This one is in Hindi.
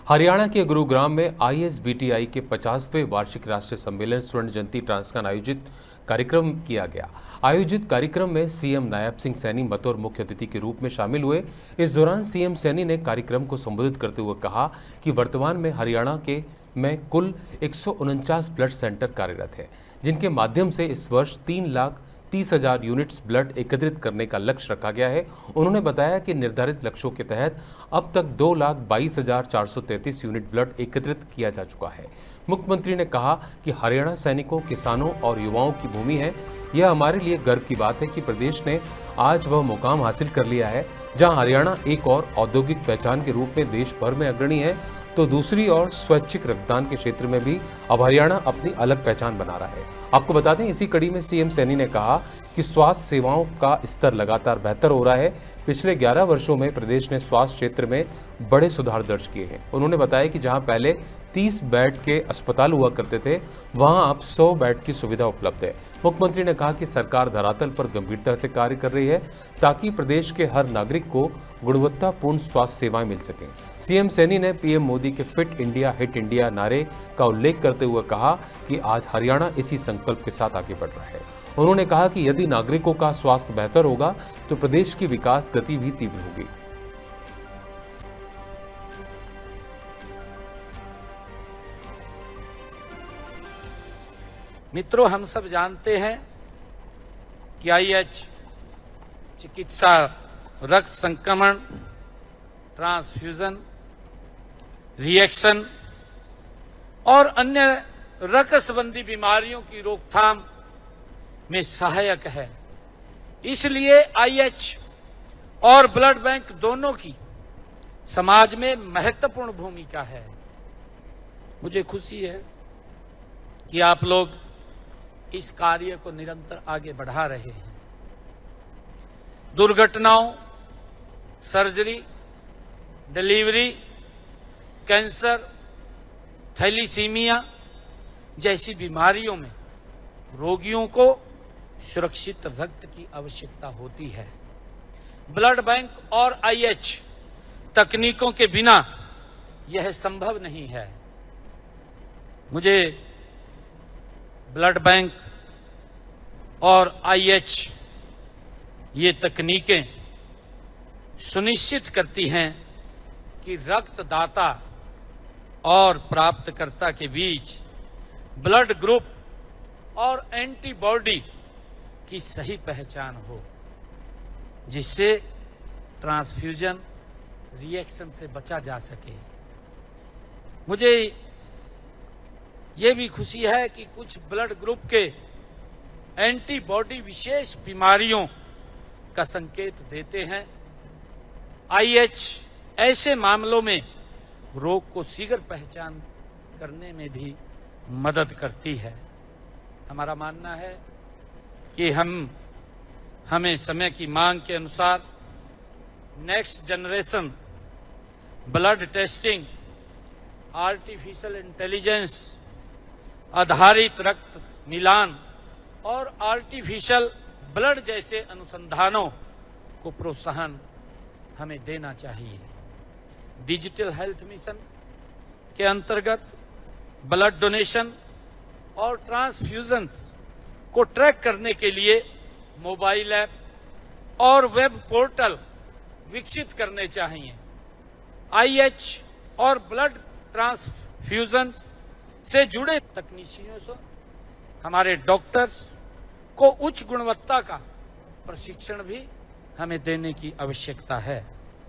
हरियाणा के गुरुग्राम में आईएसबीटीआई के 50वें वार्षिक राष्ट्रीय सम्मेलन स्वर्ण जयंती ट्रांसकॉन आयोजित कार्यक्रम किया गया। आयोजित कार्यक्रम में सीएम नायब सिंह सैनी बतौर मुख्य अतिथि के रूप में शामिल हुए। इस दौरान सीएम सैनी ने कार्यक्रम को संबोधित करते हुए कहा कि वर्तमान में हरियाणा में कुल 149 ब्लड सेंटर कार्यरत है, जिनके माध्यम से इस वर्ष 3,30,000 यूनिट्स ब्लड एकत्रित करने का लक्ष्य रखा गया है। उन्होंने बताया कि निर्धारित लक्ष्यों के तहत अब तक 2,22,433 यूनिट ब्लड एकत्रित किया जा चुका है। मुख्यमंत्री ने कहा कि हरियाणा सैनिकों, किसानों और युवाओं की भूमि है। यह हमारे लिए गर्व की बात है कि प्रदेश ने आज वह मुकाम हासिल कर लिया है जहां हरियाणा एक और औद्योगिक पहचान के रूप में देश भर में अग्रणी है, तो दूसरी ओर स्वैच्छिक रक्तदान के क्षेत्र में भी अब हरियाणा अपनी अलग पहचान बना रहा है। आपको बता दें, इसी कड़ी में सीएम सैनी ने कहा कि स्वास्थ्य सेवाओं का स्तर लगातार बेहतर हो रहा है। पिछले 11 वर्षों में प्रदेश ने स्वास्थ्य क्षेत्र में बड़े सुधार दर्ज किए हैं। उन्होंने बताया कि जहां पहले 30 बेड के अस्पताल हुआ करते थे, वहां अब 100 बेड की सुविधा उपलब्ध है। मुख्यमंत्री ने कहा कि सरकार धरातल पर गंभीरता से कार्य कर रही है ताकि प्रदेश के हर नागरिक को गुणवत्तापूर्ण स्वास्थ्य सेवाएं मिल सकें। सीएम सैनी ने पीएम मोदी के फिट इंडिया हिट इंडिया नारे का उल्लेख करते हुए कहा कि आज हरियाणा इसी संकल्प के साथ आगे बढ़ रहा है। उन्होंने कहा कि यदि नागरिकों का स्वास्थ्य बेहतर होगा तो प्रदेश की विकास गति भी तीव्र होगी। मित्रों, हम सब जानते हैं कि आईएच चिकित्सा, रक्त संक्रमण, ट्रांसफ्यूजन, रिएक्शन और अन्य रक्त संबंधी बीमारियों की रोकथाम में सहायक है। इसलिए आईएच और ब्लड बैंक दोनों की समाज में महत्वपूर्ण भूमिका है। मुझे खुशी है कि आप लोग इस कार्य को निरंतर आगे बढ़ा रहे हैं। दुर्घटनाओं, सर्जरी, डिलीवरी, कैंसर, थैलीसीमिया जैसी बीमारियों में रोगियों को सुरक्षित रक्त की आवश्यकता होती है। ब्लड बैंक और आईएच तकनीकों के बिना यह संभव नहीं है। मुझे ब्लड बैंक और आईएच ये तकनीकें सुनिश्चित करती हैं कि रक्तदाता और प्राप्तकर्ता के बीच ब्लड ग्रुप और एंटीबॉडी की सही पहचान हो, जिससे ट्रांसफ्यूजन रिएक्शन से बचा जा सके। मुझे यह भी खुशी है कि कुछ ब्लड ग्रुप के एंटीबॉडी विशेष बीमारियों का संकेत देते हैं। आईएच ऐसे मामलों में रोग को शीघ्र पहचान करने में भी मदद करती है। हमारा मानना है कि हमें समय की मांग के अनुसार next generation blood testing, artificial intelligence आधारित रक्त मिलान और आर्टिफिशियल ब्लड जैसे अनुसंधानों को प्रोत्साहन हमें देना चाहिए। डिजिटल हेल्थ मिशन के अंतर्गत ब्लड डोनेशन और ट्रांसफ्यूजन्स को ट्रैक करने के लिए मोबाइल ऐप और वेब पोर्टल विकसित करने चाहिए। आईएच और ब्लड ट्रांसफ्यूजन्स से जुड़े तकनीशियों से हमारे डॉक्टर्स को उच्च गुणवत्ता का प्रशिक्षण भी हमें देने की आवश्यकता है।